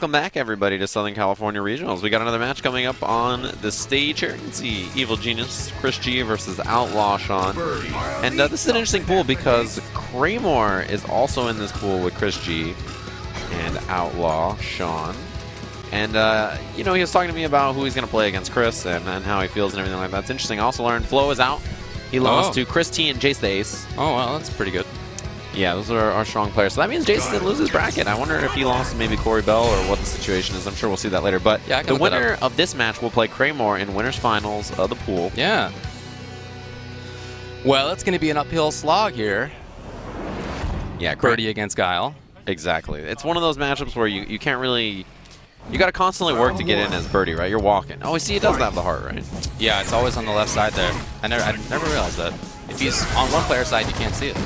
Welcome back, everybody, to Southern California Regionals. We got another match coming up on the stage here. You can see Evil Genius, Christi versus Outlaw Sean. And this is an interesting pool because Kramer is also in this pool with Christi and Outlaw Sean. And, you know, he was talking to me about who he's going to play against Chris and how he feels and everything like that. It's interesting. I also learned Flo is out. He lost to Christi and Jace the Ace. Oh, well, that's pretty good. Yeah, those are our strong players. So that means Jason didn't lose his bracket. I wonder if he lost maybe Corey Bell or what the situation is. I'm sure we'll see that later. But yeah, the winner of this match will play Kramer in winners finals of the pool. Yeah. Well, it's going to be an uphill slog here. Yeah, Birdie against Guile. Exactly. It's one of those matchups where you can't really... You got to constantly work to get in as Birdie, right? You're walking. Oh, see, he does have the heart, right? Yeah, it's always on the left side there. I never realized that. If he's on one player's side, you can't see it.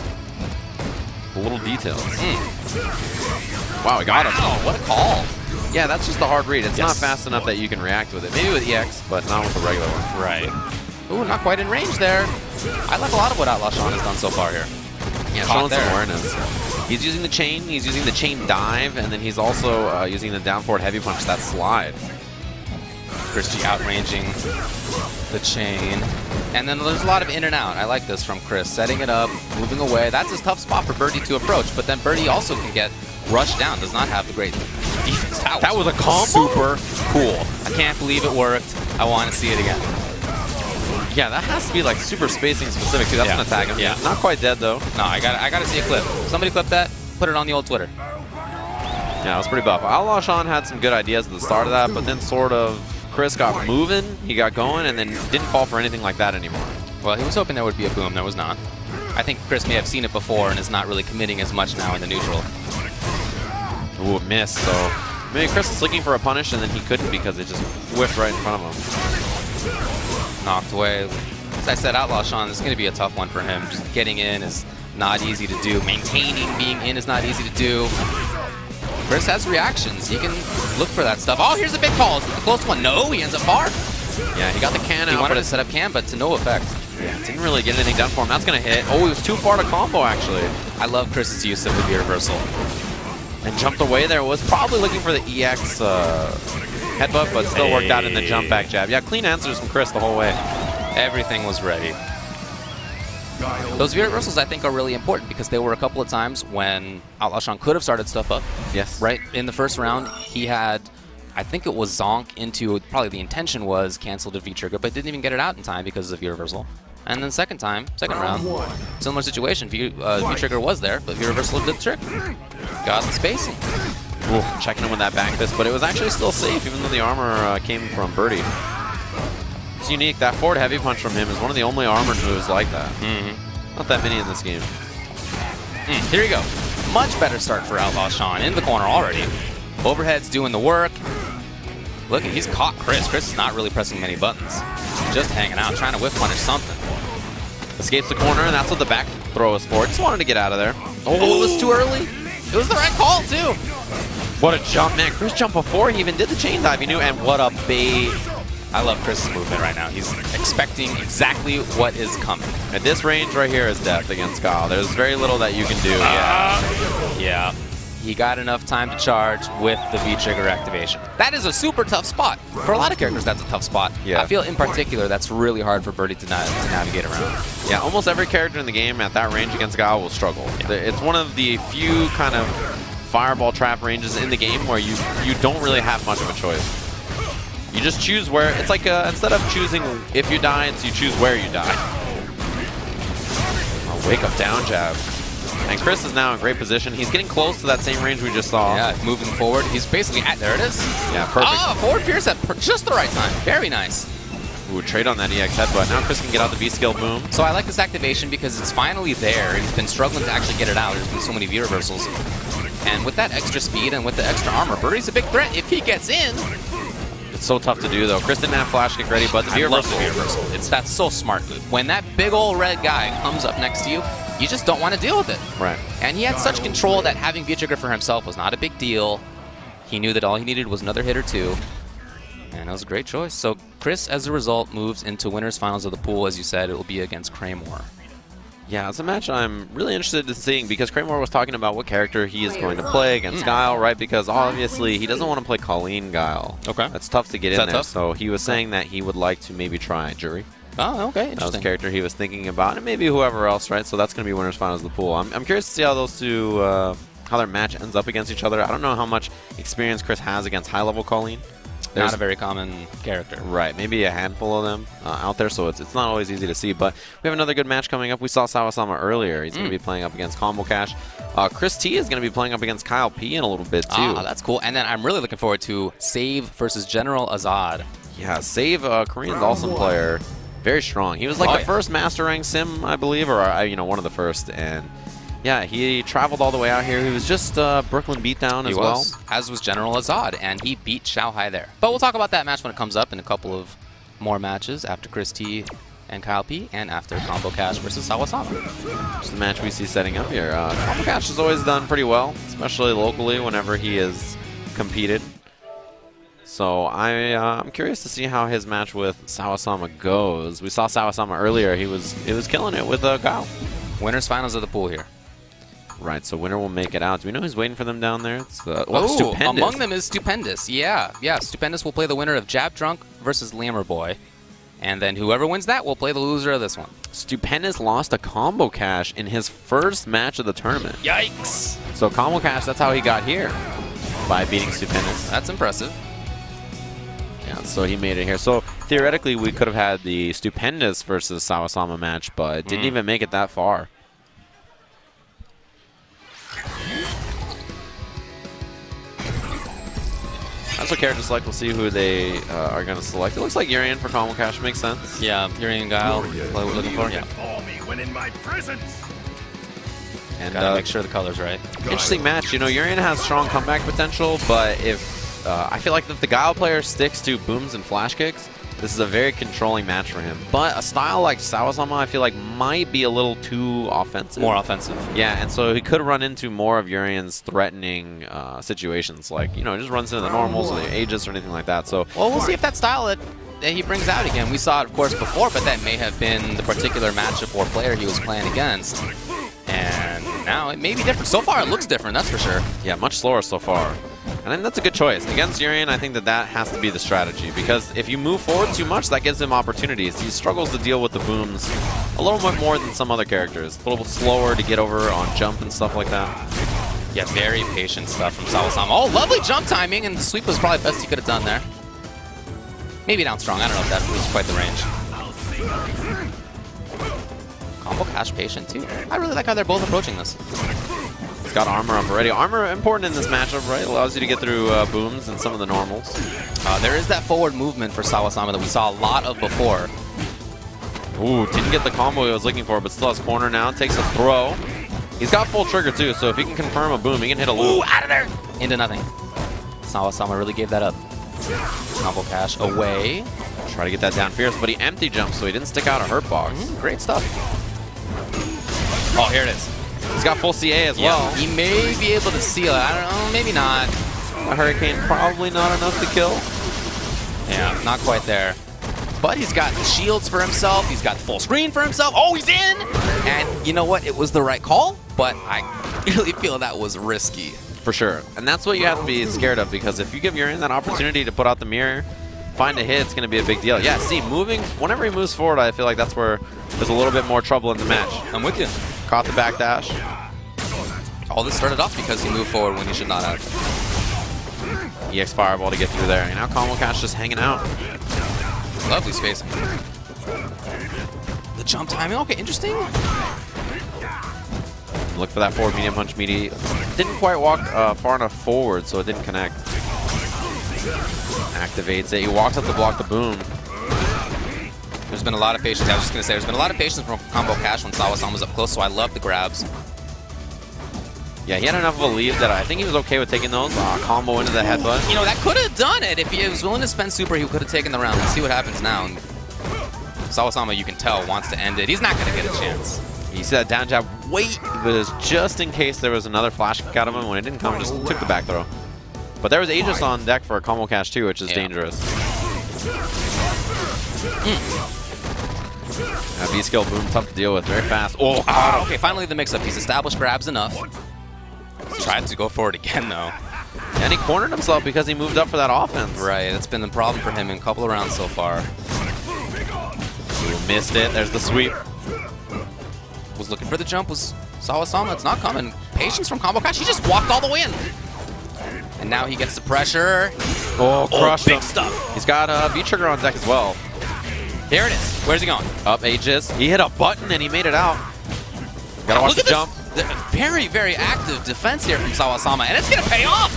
The little details. Wow, he got him. Oh, what a call. Yeah, that's just a hard read. It's not fast enough that you can react with it. Maybe with EX, but not with the regular one. Right. Ooh, not quite in range there. I like a lot of what Outlaw Sean has done so far here. Yeah, showing some awareness. He's using the chain, he's using the chain dive, and then he's also using the down forward heavy punch, that slide. Christi outranging the chain. And then there's a lot of in and out. I like this from Chris. Setting it up, moving away. That's a tough spot for Birdie to approach, but then Birdie also can get rushed down. Does not have the great defense. That was a combo? Super cool. I can't believe it worked. I want to see it again. Yeah, that has to be like super spacing specific too. That's gonna tag him. Yeah. Not quite dead though. No, I gotta see a clip. Somebody clip that, put it on the old Twitter. Yeah, it was pretty buff. Outlaw Sean had some good ideas at the start of that, but then sort of Chris got moving, he got going, and then didn't fall for anything like that anymore. Well, he was hoping there would be a boom. There was not. I think Chris may have seen it before and is not really committing as much now in the neutral. Ooh, miss. So maybe Chris was looking for a punish, and then he couldn't because it just whiffed right in front of him. Knocked away. As I said, Outlaw Sean, this is going to be a tough one for him. Just getting in is not easy to do. Maintaining being in is not easy to do. Chris has reactions. He can look for that stuff. Oh, here's a big call. Is it the close one? No, he ends up far. Yeah, he got the can out. He wanted to set up can, but to no effect. Yeah, didn't really get anything done for him. That's going to hit. Oh, he was too far to combo, actually. I love Chris's use of the V reversal. And jumped away there. Was probably looking for the EX headbutt, but still worked out in the jump back jab. Yeah, clean answers from Chris the whole way. Everything was ready. Those V reversals, I think, are really important because there were a couple of times when Outlaw Sean could have started stuff up. Yes. Right? In the first round, he had, I think it was zonk into, probably the intention was cancel the V-trigger, but didn't even get it out in time because of the V-reversal. And then second round, similar situation. V-trigger was there, but V-reversal did the trick. Got the spacing. Ooh, checking him with that back fist, but it was actually still safe even though the armor came from Birdie. It's unique. That forward heavy punch from him is one of the only armored moves like that. Not that many in this game. Here you go. Much better start for Outlaw Sean in the corner already. Overhead's doing the work. Look, he's caught Chris. Chris is not really pressing many buttons. Just hanging out, trying to whip punish something. Escapes the corner, and that's what the back throw is for. Just wanted to get out of there. Oh, it was too early. It was the right call, too. What a jump, man. Chris jumped before he even did the chain dive. He knew, and what a bait. I love Chris's movement right now. He's expecting exactly what is coming. At this range right here is death against Guile. There's very little that you can do. Yeah. He got enough time to charge with the V-trigger activation. That is a super tough spot. For a lot of characters, that's a tough spot. Yeah. I feel in particular that's really hard for Birdie to navigate around. Yeah, almost every character in the game at that range against Guile will struggle. It's one of the few kind of fireball trap ranges in the game where you don't really have much of a choice. You just choose where, it's like instead of choosing if you die, it's you choose where you die. A wake up down jab. And Chris is now in great position. He's getting close to that same range we just saw. Yeah, moving forward. He's basically at, there it is. Yeah, perfect. Oh, forward Pierce at just the right time. Very nice. Ooh, trade on that EX headbutt. Now Chris can get out the V-skill boom. So I like this activation because it's finally there. He's been struggling to actually get it out. There's been so many V-reversals. And with that extra speed and with the extra armor, Birdie's a big threat if he gets in. It's so tough to do, though. Chris didn't have flash kick ready, but the V-reversal. That's so smart. When that big old red guy comes up next to you, you just don't want to deal with it. Right. And he had such control that having V-trigger for himself was not a big deal. He knew that all he needed was another hit or two. And that was a great choice. So Chris, as a result, moves into winners finals of the pool. As you said, it will be against Kramer. Yeah, it's a match I'm really interested in seeing because Kramer was talking about what character he is going to play against Guile, right? Because obviously he doesn't want to play Colleen Guile. Okay. That's tough to get in there. Tough? So he was saying that he would like to maybe try Jury. Oh, okay, interesting. That was the character he was thinking about, and maybe whoever else, right? So that's going to be winners finals of the pool. I'm curious to see how those two, how their match ends up against each other. I don't know how much experience Chris has against high-level Colleen. Not a very common character. Right, maybe a handful of them out there, so it's not always easy to see. But we have another good match coming up. We saw Sawasama earlier. He's going to be playing up against Combo Cash. Christi is going to be playing up against Kyle P in a little bit, too. Ah, that's cool. And then I'm really looking forward to Save versus General Azad. Yeah, Save, Korean Dhalsim player, very strong. He was like the first Master Rank Sim, I believe, or you know, one of the first. And yeah, he traveled all the way out here. He was just Brooklyn Beatdown as well. As was General Azad, and he beat Shanghai there. But we'll talk about that match when it comes up in a couple of more matches after Christi and Kyle P, and after Combo Cash versus Sawasama. It's the match we see setting up here. Combo Cash has always done pretty well, especially locally whenever he has competed. So I'm curious to see how his match with Sawasama goes. We saw Sawasama earlier. He was killing it with Kyle. Winners finals of the pool here. Right, so winner will make it out. Do we know who's waiting for them down there? It's Stupendous. Among them is Stupendous. Yeah, Stupendous will play the winner of Jab Drunk versus Lammer Boy. And then whoever wins that will play the loser of this one. Stupendous lost a Combo Cash in his first match of the tournament. Yikes! So Combo Cash, that's how he got here, by beating Stupendous. That's impressive. Yeah, so he made it here. So theoretically, we could have had the Stupendous versus Sawasama match, but it didn't even make it that far. That's what character select. We'll see who they are going to select. It looks like Urian for Combo Cash makes sense. Yeah, Urian Guile. What we're looking for. Yeah. And gotta make sure the color's right. Interesting match. You know, Urian has strong comeback potential, but if I feel like if the Guile player sticks to booms and flash kicks, this is a very controlling match for him. But a style like Sawasama, I feel like might be a little too offensive. More offensive. Yeah, and so he could run into more of Urian's threatening situations, like, you know, just runs into the normals or the Aegis or anything like that. So, well, we'll see if that style that he brings out again. We saw it, of course, before, but that may have been the particular matchup or player he was playing against. And now it may be different. So far, it looks different, that's for sure. Yeah, much slower so far. And then that's a good choice. Against Urian, I think that has to be the strategy, because if you move forward too much, that gives him opportunities. He struggles to deal with the booms a little bit more than some other characters. A little bit slower to get over on jump and stuff like that. Yeah, very patient stuff from Sawasama. Oh, lovely jump timing, and the sweep was probably the best he could have done there. Maybe down strong. I don't know if that was quite the range. Combo Cash patient, too. I really like how they're both approaching this. He's got armor up already. Armor important in this matchup, right? Allows you to get through booms and some of the normals. There is that forward movement for Sawasama that we saw a lot of before. Ooh, didn't get the combo he was looking for, but still has corner now. Takes a throw. He's got full trigger, too, so if he can confirm a boom, he can hit a loop. Ooh, out of there! Into nothing. Sawasama really gave that up. Combo Cash away. Try to get that down fierce, but he empty jumps, so he didn't stick out a hurt box. Great stuff. Oh, here it is. He's got full CA as well. He may be able to seal it. I don't know, maybe not. A Hurricane probably not enough to kill. Yeah, not quite there. But he's got the shields for himself. He's got the full screen for himself. Oh, he's in! And you know what? It was the right call, but I really feel that was risky. For sure. And that's what you have to be scared of, because if you give Urian that opportunity to put out the mirror, find a hit, it's going to be a big deal. Yeah, see, whenever he moves forward, I feel like that's where there's a little bit more trouble in the match. I'm with you. Caught the backdash. All this started off because he moved forward when he should not have. EX Fireball to get through there. And now Combo Cash just hanging out. Lovely spacing. The jump timing, okay, interesting. Look for that forward medium punch meaty. Didn't quite walk far enough forward, so it didn't connect. Activates it. He walks up to block the boom. There's been a lot of patience. I was just going to say, there's been a lot of patience from Combo Cash when Sawasama was up close, so I love the grabs. Yeah, he had enough of a lead that I think he was okay with taking those. Combo into the headbutt. You know, that could have done it. If he was willing to spend super, he could have taken the round. Let's see what happens now. And Sawasama, you can tell, wants to end it. He's not going to get a chance. He said down jab, wait, was just in case there was another flash kick out of him. When it didn't come, just took the back throw. But there was Aegis on deck for a Combo Cash too, which is dangerous. That V-skill boom, tough to deal with, very fast. Oh, okay, finally the mix-up. He's established grabs enough. Tried to go for it again, though. And he cornered himself because he moved up for that offense. Right, that's been the problem for him in a couple of rounds so far. Ooh, missed it. There's the sweep. Was looking for the jump, was Sawasama. It's not coming. Patience from Combo Cash. He just walked all the way in. And now he gets the pressure. Oh, crushed big him. stuff. He's got a V-trigger on deck as well. There it is. Where's he going? Up Aegis. He hit a button and he made it out. Gotta watch the jump. Very, very active defense here from Sawasama, and it's gonna pay off.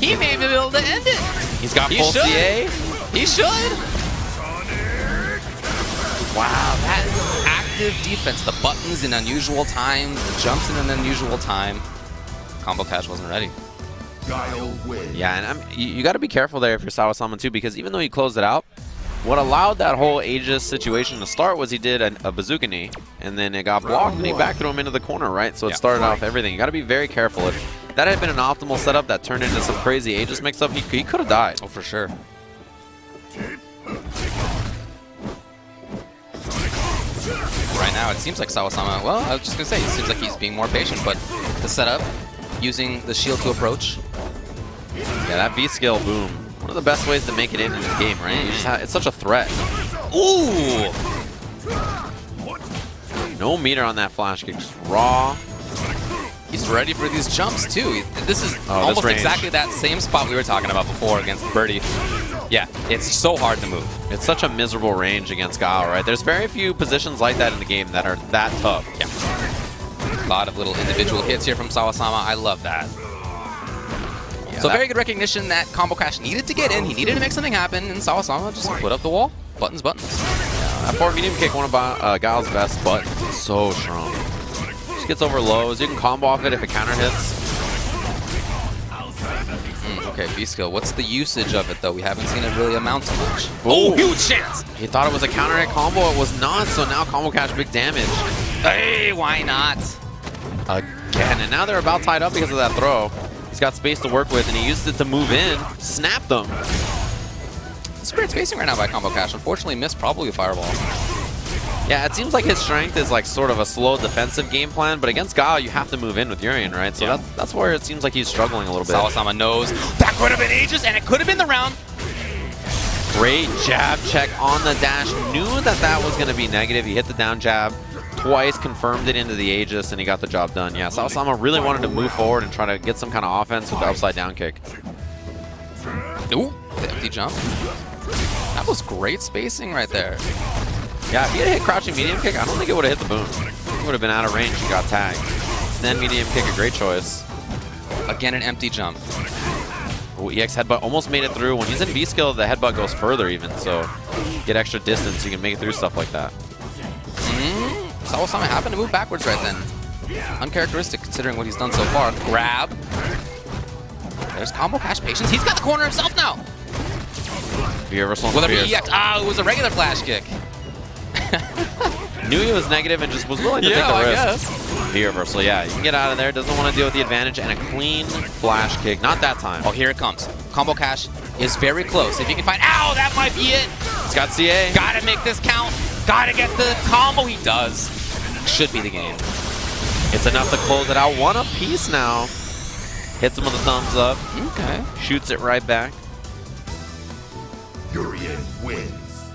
He may be able to end it. He's got full CA. He should. Wow, that active defense. The buttons in unusual times, the jumps in an unusual time. Combo Cash wasn't ready. Yeah, and you got to be careful there if you're Sawasama too, because even though he closed it out, what allowed that whole Aegis situation to start was he did a bazooka knee, and then it got blocked, and he back threw him into the corner, right? So it started off everything. You got to be very careful. If that had been an optimal setup that turned into some crazy Aegis mix-up, he could have died. Oh, for sure. Right now, it seems like Sawasama, well, I was just going to say, it seems like he's being more patient, but the setup, using the shield to approach. Yeah, that V-skill boom. One of the best ways to make it in the game, right? You just it's such a threat. Ooh! No meter on that flash kick, just raw. He's ready for these jumps, too. This is this almost range. exactly that same spot we were talking about before against Birdie. Yeah, it's so hard to move. It's such a miserable range against Gao, right? There's very few positions like that in the game that are that tough. Yeah. A lot of little individual hits here from Sawasama. I love that. Yeah, so very good recognition that Combo Cash needed to get in. He needed to make something happen, and Sawasama just put up the wall. Buttons, buttons. That forward medium kick, one of Gao's best, but so strong. Just gets over lows. You can combo off it if it counter hits. Okay, V-skill. What's the usage of it, though? We haven't seen it really amount to much. Oh, huge chance! He thought it was a counter hit combo. It was not, so now Combo Cash big damage. Hey, why not? Again, and now they're about tied up because of that throw. He's got space to work with, and he used it to move in, snap them. It's great spacing right now by Combo Cash. Unfortunately, missed probably a fireball. Yeah, it seems like his strength is like sort of a slow defensive game plan, but against Gao, you have to move in with Urien, right? So that's where it seems like he's struggling a little bit. Sawasama knows that could have been Aegis, and it could have been the round. Great jab check on the dash. Knew that that was going to be negative. He hit the down jab twice, confirmed it into the Aegis, and he got the job done. Yeah, Sawasama really wanted to move forward and try to get some kind of offense with the upside down kick. Ooh, the empty jump. That was great spacing right there. Yeah, if he had hit crouching medium kick, I don't think it would have hit the boom. It would have been out of range and got tagged. Then medium kick, a great choice. Again, an empty jump. Ooh, EX headbutt almost made it through. When he's in V-skill, the headbutt goes further even, so get extra distance, you can make it through stuff like that. Sawasama happened to move backwards right then. Uncharacteristic considering what he's done so far. Grab. There's Combo Cash patience. He's got the corner himself now. V-reversal. Will there be EX? Ah, it was a regular flash kick. Knew he was negative and just was willing to take the risk. Guess. V-reversal, yeah. You can get out of there. Doesn't want to deal with the advantage. And a clean flash kick. Not that time. Oh, here it comes. Combo Cash is very close. If you can find... Ow, that might be it. He's got CA. Gotta make this count. Gotta get the combo. He does. Should be the game. It's enough to close it out. One apiece now. Hits him with a thumbs up. Okay. Shoots it right back. Urien wins.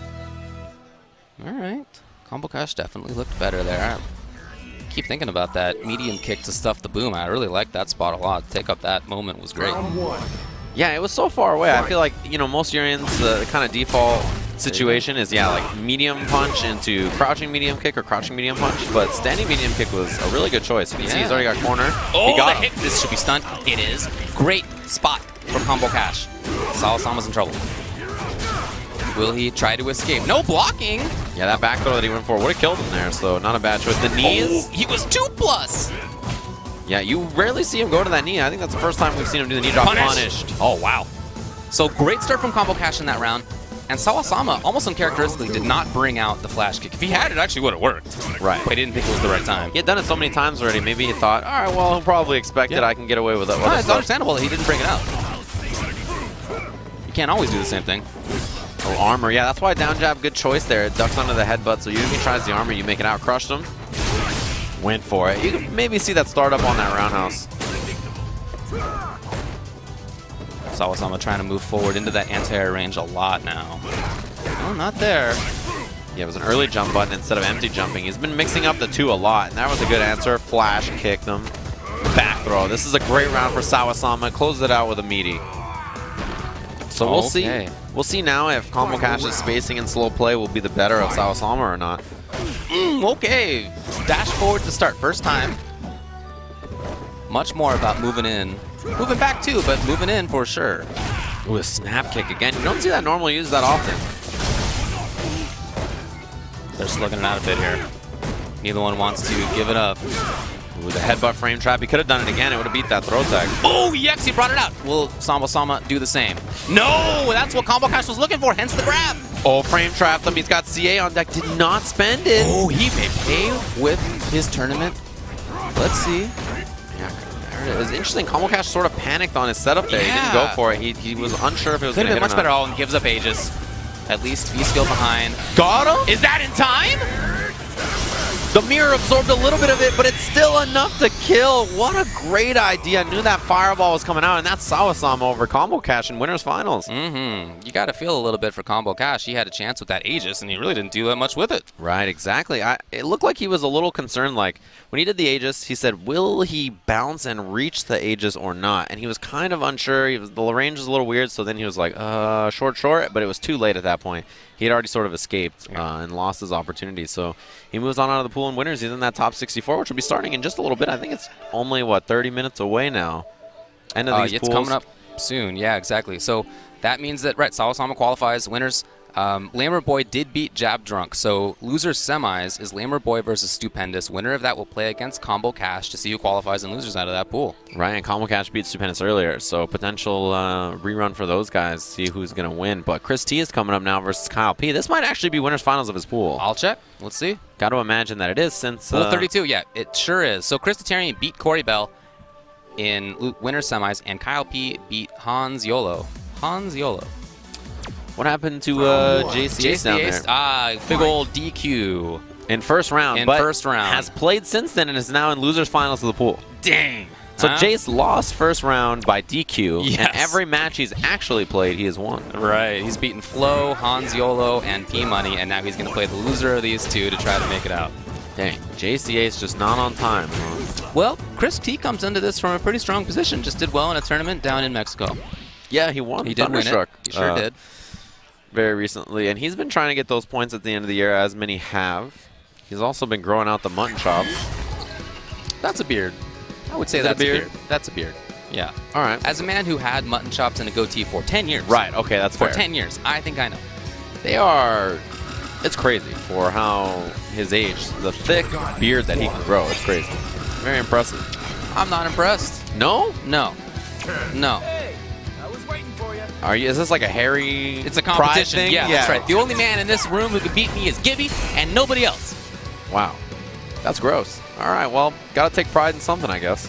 All right. Combo Cash definitely looked better there. I keep thinking about that medium kick to stuff the boom. I really liked that spot a lot. Take up that moment was great. Yeah, it was so far away. I feel like, you know, most Urien's the kind of default situation is, yeah, like medium punch into crouching medium kick or crouching medium punch, but standing medium kick was a really good choice. You can see he's already got corner. Oh, he got the hit. This should be stunned. It is. Great spot from Combo Cash. Sawasama's in trouble. Will he try to escape? No blocking. Yeah, that back throw that he went for would have killed him there, so not a bad choice. The knees. Oh, he was 2+. Yeah, you rarely see him go to that knee. I think that's the first time we've seen him do the knee drop punished. Oh, wow. So great start from Combo Cash in that round. And Sawasama, almost uncharacteristically, did not bring out the flash kick. If he had, it actually would have worked. Right. But he didn't think it was the right time. He had done it so many times already. Maybe he thought, all right, well, he'll probably expect that I can get away with it. No, it's understandable that he didn't bring it out. You can't always do the same thing. Oh, armor. Yeah, that's why down jab, good choice there. It ducks under the headbutt, so Youkun tries the armor, you make it out, crushed him. Went for it. You can maybe see that startup on that roundhouse. Sawasama trying to move forward into that anti-air range a lot now. Oh, not there. Yeah, it was an early jump button instead of empty jumping. He's been mixing up the two a lot, and that was a good answer. Flash kicked him. Back throw. This is a great round for Sawasama. Closed it out with a meaty. So we'll see. We'll see now if Combo Cash's spacing and slow play will be the better of Sawasama or not. Okay. Dash forward to start. First time. Much more about moving in. Moving back too, but moving in for sure. Ooh, a snap kick again. You don't see that normally used that often. They're slugging it out a bit here. Neither one wants to give it up. Ooh, the headbutt frame trap. He could have done it again. It would have beat that throw tag. Oh, yes, he brought it out. Will Sawasama do the same? No, that's what Combo Cash was looking for, hence the grab. Oh, frame trapped him. He's got CA on deck. Did not spend it. Oh, he may pay with his tournament. Let's see. Yeah, there it is. Interesting. Combo Cash sort of panicked on his setup there. Yeah. He didn't go for it. He was unsure if it was going to hit much or better. not. Oh, and gives up Aegis. At least V-skill behind. Got him? Is that in time? The mirror absorbed a little bit of it, but it's still enough to kill. What a great idea. I knew that fireball was coming out, and that's Sawasama over Combo Cash in Winners Finals. You got to feel a little bit for Combo Cash. He had a chance with that Aegis, and he really didn't do that much with it. Right, exactly. It looked like he was a little concerned. Like, when he did the Aegis, he said, will he bounce and reach the Aegis or not? And he was kind of unsure. The range was a little weird, so then he was like, short, but it was too late at that point. He had already sort of escaped and lost his opportunity. So he moves on out of the pool and winners. He's in that top 64, which will be starting in just a little bit. I think it's only, what, 30 minutes away now. End of these it's pools. coming up soon. Yeah, exactly. So that means that, right, Sawasama qualifies. Winners. Lamer Boy did beat Jab Drunk. So losers semis is Lamer Boy versus Stupendous. Winner of that will play against Combo Cash to see who qualifies and losers out of that pool. Right, and Combo Cash beat Stupendous earlier, so potential rerun for those guys, see who's going to win. But Christi is coming up now versus Kyle P. This might actually be winners finals of his pool. I'll check. Let's see. Got to imagine that it is since... Pool 32, yeah, it sure is. So Christitarian beat Corey Bell in winners semis, and Kyle P beat Hans Yolo. What happened to JCA down there? Big old DQ. In first round, has played since then and is now in losers finals of the pool. Dang. So Jace lost first round by DQ, yes. and every match he's actually played, he has won. Right. He's beaten Flo, Hans Yolo, and P-Money, and now he's going to play the loser of these two to try to make it out. Dang. JCA is just not on time. Well, Chris T comes into this from a pretty strong position. Just did well in a tournament down in Mexico. Yeah, he won. He did win it. He sure did. Very recently, and he's been trying to get those points at the end of the year, as many have. He's also been growing out the mutton chops. That's a beard. I would say that's a beard. That's a beard. Yeah. All right. As a man who had mutton chops and a goatee for 10 years. Right. Okay, that's fair. For 10 years. I think I know. They are... It's crazy for how his age, the thick beard that he can grow. It's crazy. Very impressive. I'm not impressed. No? No. No. Hey, I was waiting for you. Are you? Is this like a hairy It's a competition. thing? Yeah, that's right. The only man in this room who can beat me is Gibby and nobody else. Wow. That's gross. All right, well, got to take pride in something, I guess.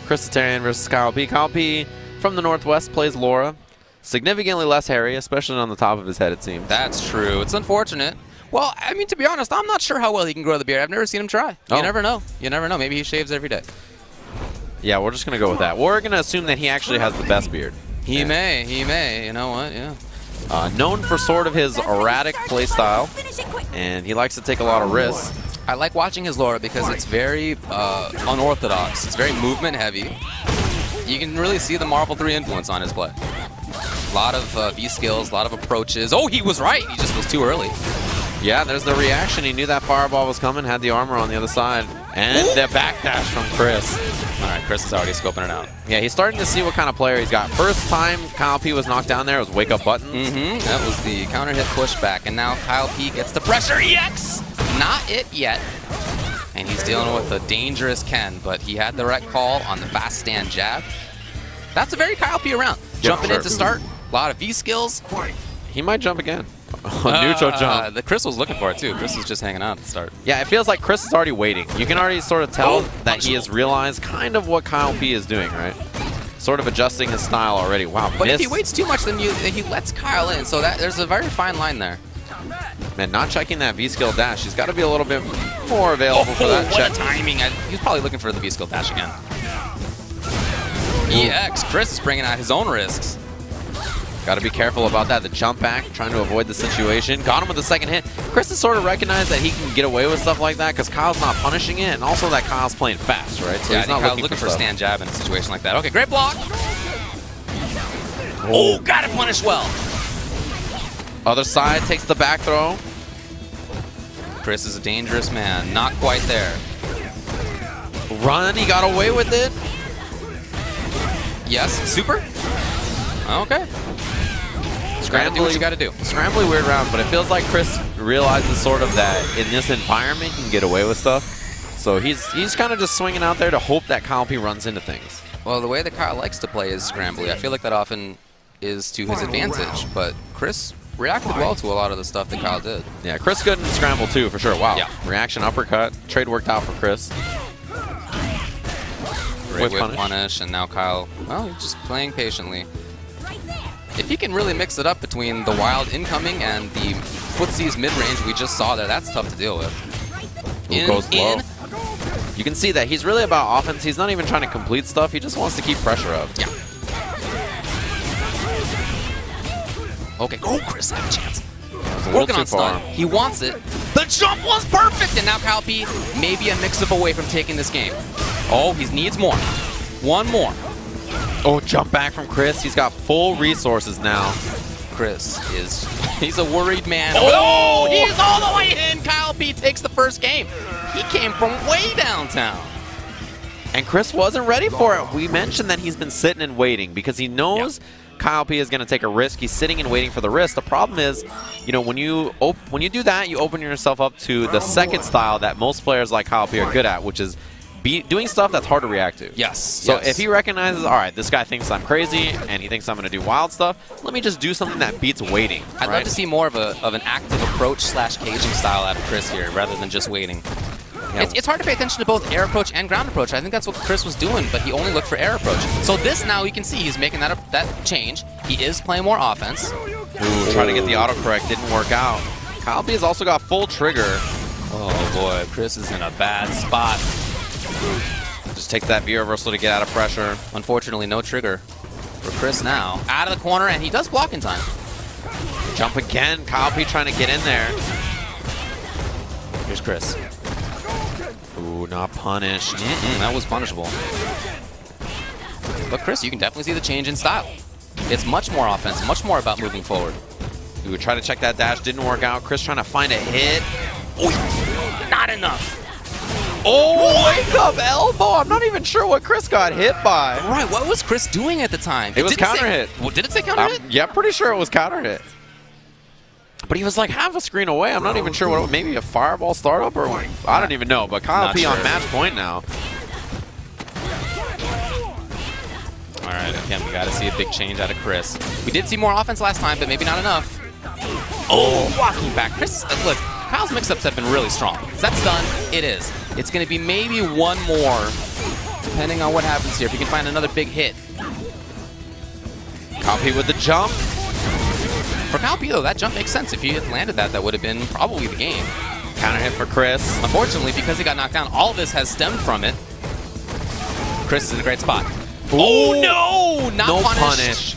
Christitarian versus Kyle P. Kyle P from the Northwest plays Laura. Significantly less hairy, especially on the top of his head, it seems. That's true. It's unfortunate. Well, I mean, to be honest, I'm not sure how well he can grow the beard. I've never seen him try. You never know. You never know. Maybe he shaves every day. Yeah, we're just going to go with that. We're going to assume that he actually has the best beard. He may. He may. You know what? Yeah. Known for sort of his erratic play style, and he likes to take a lot of risks. I like watching his Laura because it's very unorthodox. It's very movement heavy. You can really see the Marvel 3 influence on his play. A lot of V-skills, a lot of approaches. Oh, he was right. He just was too early. Yeah, there's the reaction. He knew that fireball was coming, had the armor on the other side. And the backdash from Chris. All right, Chris is already scoping it out. Yeah, he's starting to see what kind of player he's got. First time Kyle P was knocked down there, it was wake-up buttons. That was the counter hit pushback. And now Kyle P gets the pressure. EX! Not it yet. And he's dealing with a dangerous Ken, but he had the right call on the fast stand jab. That's a very Kyle P round. Jumping in to start. A lot of V-skills. He might jump again. Neutral jump. The Chris was looking for it, too. Chris was just hanging out at the start. Yeah, it feels like Chris is already waiting. You can already sort of tell that he has realized kind of what Kyle P is doing, right? sort of adjusting his style already. Wow, But missed. if he waits too much, then he lets Kyle in. So that there's a very fine line there. Man, not checking that V-skill dash. He's got to be a little bit more available for that what check. a timing. He's probably looking for the V-skill dash again. EX, Chris is bringing out his own risks. Got to be careful about that. The jump back, trying to avoid the situation. Got him with the second hit. Chris has sort of recognized that he can get away with stuff like that because Kyle's not punishing it, and also that Kyle's playing fast, right? So Yeah, he's I think not Kyle's looking for a stuff. stand jab in a situation like that. Okay, great block. Oh, got it punished well. Other side takes the back throw. Chris is a dangerous man. Not quite there. Run, he got away with it. Yes, super. Okay. Gotta do what you gotta do. Scrambly weird round, but it feels like Chris realizes sort of that in this environment he can get away with stuff. So he's kind of just swinging out there to hope that Kyle P runs into things. Well, the way that Kyle likes to play is scrambly. I feel like that often is to his advantage, but Chris reacted well to a lot of the stuff that Kyle did. Yeah, Chris good in scramble too, for sure. Wow. Yeah. Reaction uppercut. Trade worked out for Chris. Great whip punish, and now Kyle, well, he's just playing patiently. If he can really mix it up between the wild incoming and the footsies mid-range we just saw there, that's tough to deal with. Goes low. You can see that he's really about offense. He's not even trying to complete stuff. He just wants to keep pressure up. Yeah. Okay, oh, Chris had a chance. Working on stun. He wants it. The jump was perfect, and now Kyle P may be a mix-up away from taking this game. Oh, he needs more. One more. Oh, jump back from Chris. He's got full resources now. Chris he's a worried man. Oh, he's all the way in. Kyle P takes the first game. He came from way downtown. And Chris wasn't ready for it. We mentioned that he's been sitting and waiting because he knows Kyle P is going to take a risk. He's sitting and waiting for the risk. The problem is, you know, when you do that, you open yourself up to the second style that most players like Kyle P are good at, which is doing stuff that's hard to react to. Yes. So if he recognizes, all right, this guy thinks I'm crazy and he thinks I'm going to do wild stuff, let me just do something that beats waiting. I'd love to see more of an active approach / caging style out of Chris here rather than just waiting. Yeah. It's hard to pay attention to both air approach and ground approach. I think that's what Chris was doing, but he only looked for air approach. So this now you can see he's making that change. He is playing more offense. Ooh, trying to get the autocorrect didn't work out. Kyle P has also got full trigger. Oh boy, Chris is in a bad spot. Just takes that V reversal to get out of pressure. Unfortunately, no trigger for Chris now. Out of the corner, and he does block in time. Jump again. Kyle P trying to get in there. Here's Chris. Ooh, not punished. That was punishable. But Chris, you can definitely see the change in style. It's much more offense, much more about moving forward. Ooh, try to check that dash. Didn't work out. Chris trying to find a hit. Oh, not enough. Oh, wake up elbow. I'm not even sure what Chris got hit by. Right, what was Chris doing at the time? It was counter hit. Well, did it say counter hit? Yeah, pretty sure it was counter hit. But he was like half a screen away. I'm not even sure what. Maybe a fireball startup or I don't even know. But Kyle P on match point now. All right, again, we got to see a big change out of Chris. We did see more offense last time, but maybe not enough. Oh, walking back. Chris, look, Kyle's mix-ups have been really strong. Is that stun? It is. It's going to be maybe one more, depending on what happens here. If you can find another big hit. Kyle P with the jump. For Kyle P, though, that jump makes sense. If he had landed that, that would have been probably the game. Counter hit for Chris. Unfortunately, because he got knocked down, all this has stemmed from it. Chris is in a great spot. Ooh. Oh, no! Not no punished.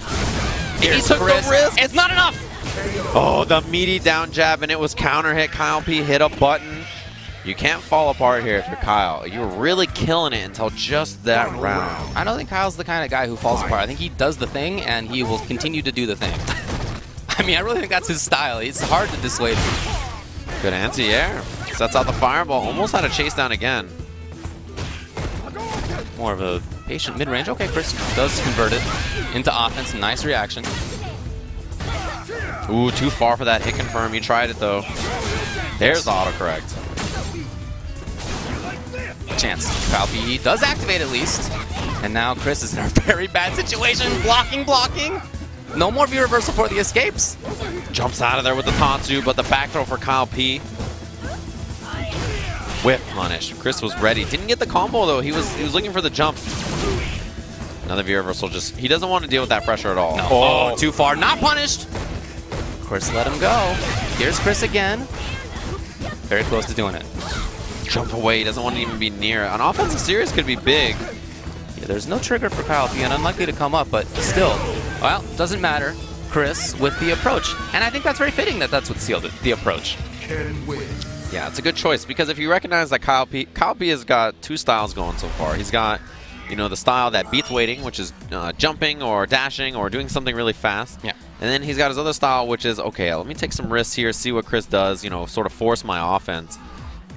He took Chris. the risk. It's not enough. Oh, the meaty down jab, and it was counter hit. Kyle P hit a button. You can't fall apart here if you're Kyle. You were really killing it until just that round. I don't think Kyle's the kind of guy who falls apart. I think he does the thing, and he will continue to do the thing. I mean, I really think that's his style. It's hard to dissuade him. Good anti-air. Sets out the fireball. Almost had a chase down again. More of a patient mid-range. Okay, Chris does convert it into offense. Nice reaction. Ooh, too far for that hit confirm. You tried it, though. There's the autocorrect. Chance. Kyle P does activate at least. And now Chris is in a very bad situation. Blocking. No more V reversal for the escapes. Jumps out of there with the Tatsu, but the back throw for Kyle P. Whip punish. Chris was ready. Didn't get the combo, though. He was looking for the jump. Another V reversal. Just he doesn't want to deal with that pressure at all. No. Oh, too far. Not punished. Chris let him go. Here's Chris again. Very close to doing it. Jump away. He doesn't want to even be near. An offensive series could be big. Yeah, there's no trigger for Kyle P, and unlikely to come up, but still. Well, doesn't matter. Chris with the approach. And I think that's very fitting that that's what sealed it, the approach. Yeah, it's a good choice because if you recognize that Kyle P has got two styles going so far. He's got, you know, the style that beats waiting, which is jumping or dashing or doing something really fast. Yeah. And then he's got his other style, which is, okay, let me take some risks here, see what Chris does, you know, sort of force my offense.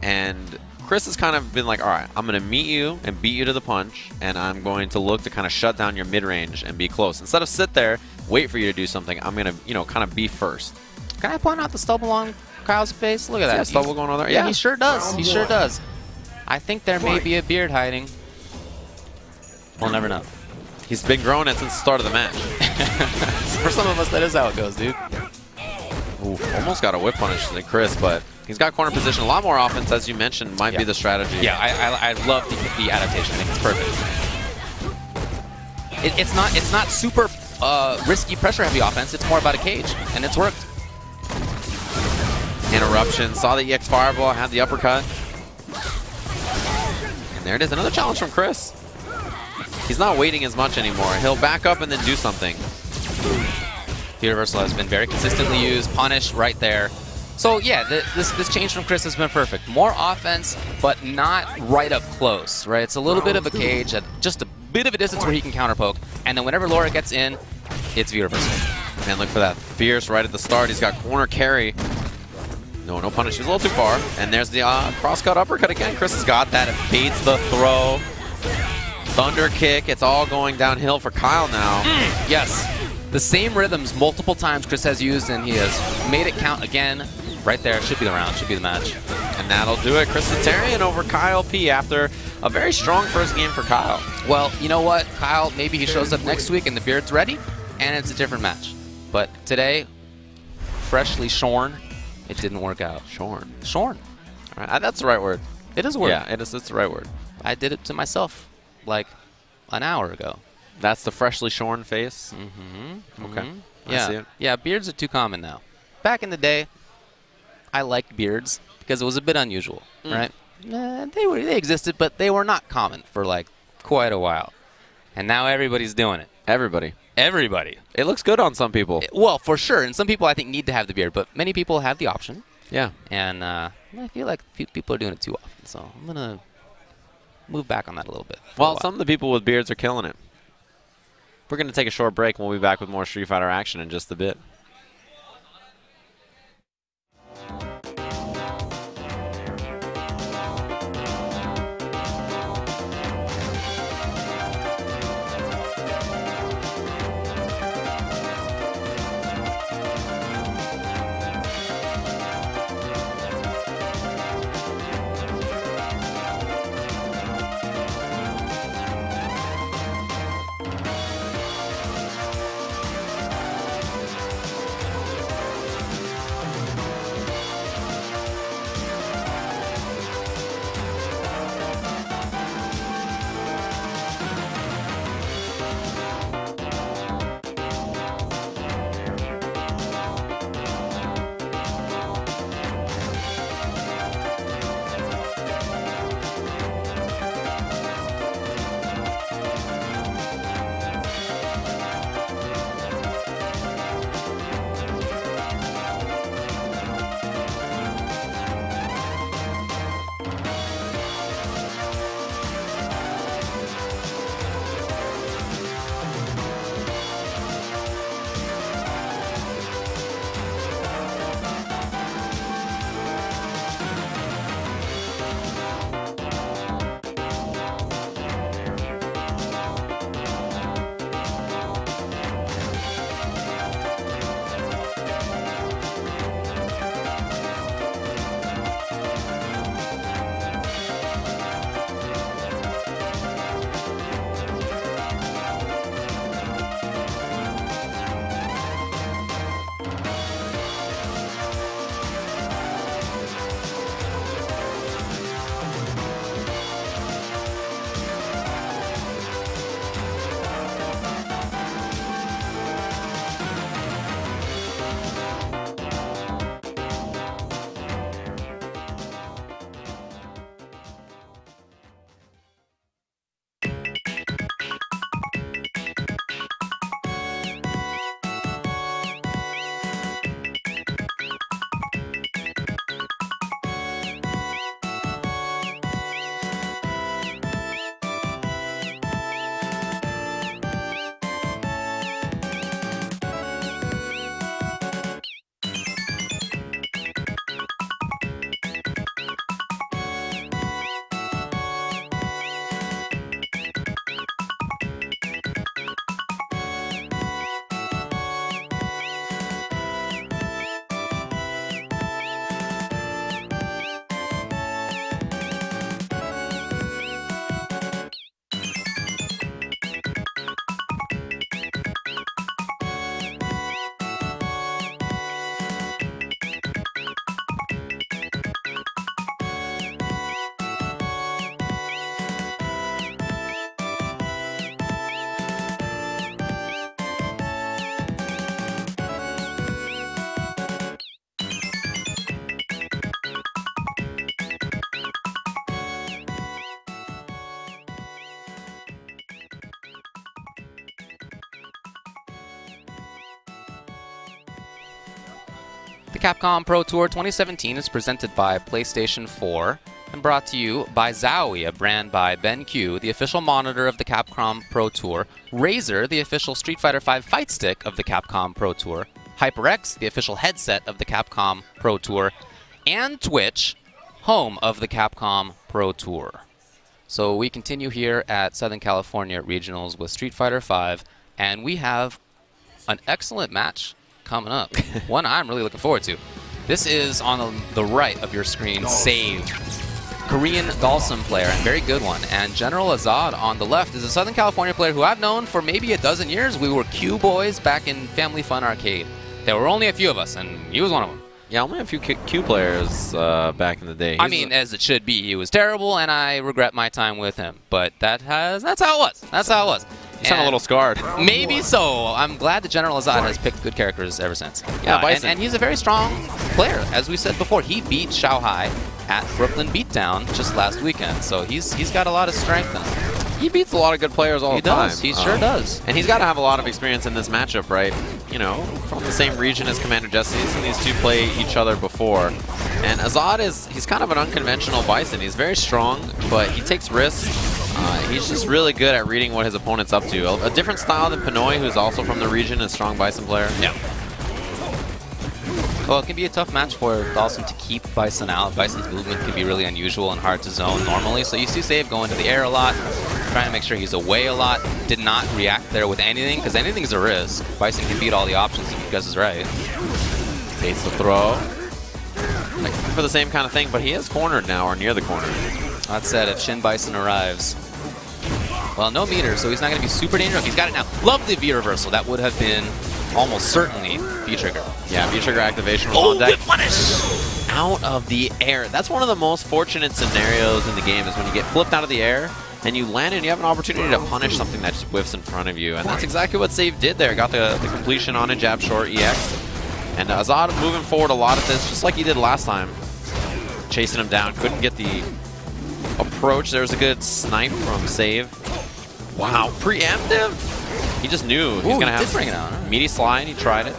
And Chris has kind of been like, all right, I'm going to meet you and beat you to the punch, and I'm going to look to kind of shut down your mid-range and be close. Instead of sit there, wait for you to do something, I'm going to, you know, kind of be first. Can I point out the stubble on Kyle's face? Look at that. Yeah, stubble going on there. Yeah, he sure does. He sure does. I think there may be a beard hiding. We'll never know. He's been growing it since the start of the match. For some of us, that is how it goes, dude. Ooh, almost got a whip punish than Chris, but he's got corner position. A lot more offense, as you mentioned, might be the strategy. Yeah, I love the adaptation. I think it's perfect. It's not super risky pressure-heavy offense. It's more about a cage, and it's worked. Interruption. Saw the EX Fireball, had the uppercut. And there it is. Another challenge from Chris. He's not waiting as much anymore. He'll back up and then do something. The reversal has been very consistently used. Punish right there. So yeah, this change from Chris has been perfect. More offense, but not right up close, right? It's a little bit of a cage at just a bit of a distance where he can counter poke. And then whenever Laura gets in, it's V reversal. Man, look for that fierce right at the start. He's got corner carry. No punish. He's a little too far. And there's the cross-cut uppercut again. Chris has got that. It baits the throw. Thunder kick. It's all going downhill for Kyle now. Yes. The same rhythms multiple times Chris has used, and he has made it count again. Right there. Should be the round. Should be the match. And that'll do it. Christitarian over Kyle P after a very strong first game for Kyle. Well, you know what? Kyle, maybe he shows up next week and the beard's ready, and it's a different match. But today, freshly shorn, it didn't work out. Shorn. Shorn. All right, that's the right word. It is a word. Yeah, it's the right word. I did it to myself like an hour ago. That's the freshly shorn face? Mm-hmm. Okay. Yeah. I see it. Yeah, beards are too common now. Back in the day, I liked beards because it was a bit unusual, right? They existed, but they were not common for like quite a while. And now everybody's doing it. Everybody. Everybody. It looks good on some people. Well, for sure. And some people I think need to have the beard, but many people have the option. Yeah. And I feel like people are doing it too often, so I'm going to move back on that a little bit. Well, some of the people with beards are killing it. We're going to take a short break, and we'll be back with more Street Fighter action in just a bit. Capcom Pro Tour 2017 is presented by PlayStation 4 and brought to you by Zowie, a brand by BenQ, the official monitor of the Capcom Pro Tour, Razer, the official Street Fighter V fight stick of the Capcom Pro Tour, HyperX, the official headset of the Capcom Pro Tour, and Twitch, home of the Capcom Pro Tour. So we continue here at Southern California Regionals with Street Fighter V, and we have an excellent match coming up. One I'm really looking forward to. This is on the right of your screen, Save. Korean Dhalsim player, and very good one. And General Azad on the left is a Southern California player who I've known for maybe a dozen years. We were Q boys back in Family Fun Arcade. There were only a few of us, and he was one of them. Yeah, only a few Q players back in the day. I mean, as it should be. He was terrible, and I regret my time with him. But that's how it was. That's how it was. You sound a little scarred. Maybe so. I'm glad that General Azad has picked good characters ever since. Yeah, Bison. And he's a very strong player. As we said before, he beat Shanghai at Brooklyn Beatdown just last weekend. So he's got a lot of strength in him. He beats a lot of good players all the time. He sure does. And he's got to have a lot of experience in this matchup, right? You know, from the same region as Commander Jesse. He's seen these two play each other before. And Azad he's kind of an unconventional Bison. He's very strong, but he takes risks. He's just really good at reading what his opponent's up to. A different style than Pinoy, who's also from the region, a strong Bison player. Yeah. Well, it can be a tough match for Dhalsim to keep Bison out. Bison's movement can be really unusual and hard to zone normally. So you see Save go into the air a lot, trying to make sure he's away a lot. Did not react there with anything, because anything's a risk. Bison can beat all the options if he guesses right. Baits the throw. Like, for the same kind of thing, but he is cornered now, or near the corner. That said, if Shin Bison arrives, well, no meter, so he's not going to be super dangerous. He's got it now. Love the V reversal. That would have been almost certainly V-trigger. Yeah, V-trigger activation was on deck. Punish! Out of the air. That's one of the most fortunate scenarios in the game, is when you get flipped out of the air and you land and you have an opportunity to punish something that just whiffs in front of you. And that's exactly what Save did there. Got the completion on a jab short EX. And Azad moving forward a lot of this, just like he did last time. Chasing him down. Couldn't get the approach. There was a good snipe from Save. Wow, preemptive? He just knew he was going to have bring it out, meaty slide. He tried it.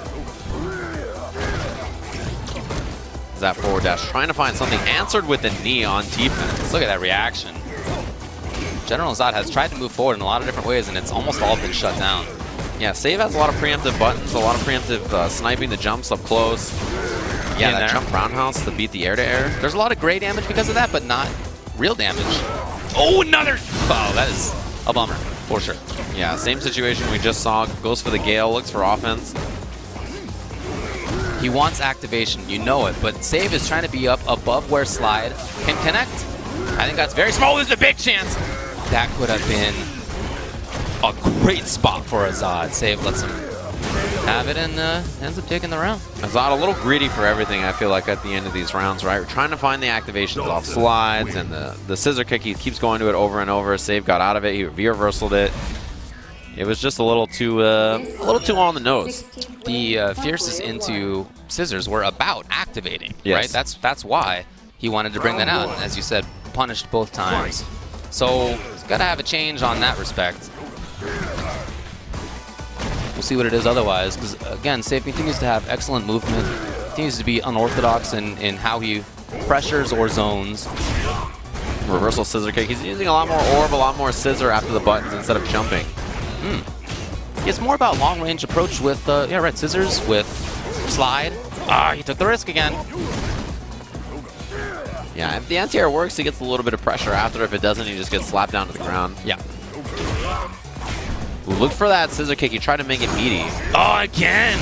That forward dash, trying to find something, answered with a knee on defense. Look at that reaction. General Azad has tried to move forward in a lot of different ways, and it's almost all been shut down. Yeah, Save has a lot of preemptive buttons, a lot of preemptive sniping, the jumps up close. Yeah, that jump roundhouse to beat the air-to-air. There's a lot of gray damage because of that, but not real damage. Oh, another! Oh, that is a bummer, for sure. Yeah, same situation we just saw. Goes for the Gale, looks for offense. He wants activation, you know it, but Save is trying to be up above where Slide can connect. I think that's very small. There's a big chance. That could have been a great spot for Azad. Save lets him have it and ends up taking the round. Azad a little greedy for everything, I feel like, at the end of these rounds, right? We're trying to find the activations off slides, and the scissor kick, he keeps going to it over and over. Save got out of it, he V-reversaled it. It was just a little too on the nose. The fierces into scissors were about activating, yes. Right? That's why he wanted to bring that out. And as you said, punished both times. So he's got to have a change on that respect. We'll see what it is otherwise, because again, Save continues to have excellent movement, continues to be unorthodox in how he pressures or zones. Reversal scissor kick. He's using a lot more orb, a lot more scissor after the buttons instead of jumping. It's more about long-range approach with, scissors with slide. He took the risk again. Yeah, if the anti-air works, he gets a little bit of pressure after. If it doesn't, he just gets slapped down to the ground. Yeah. Ooh, look for that scissor kick. He tried to make it meaty. Oh, again!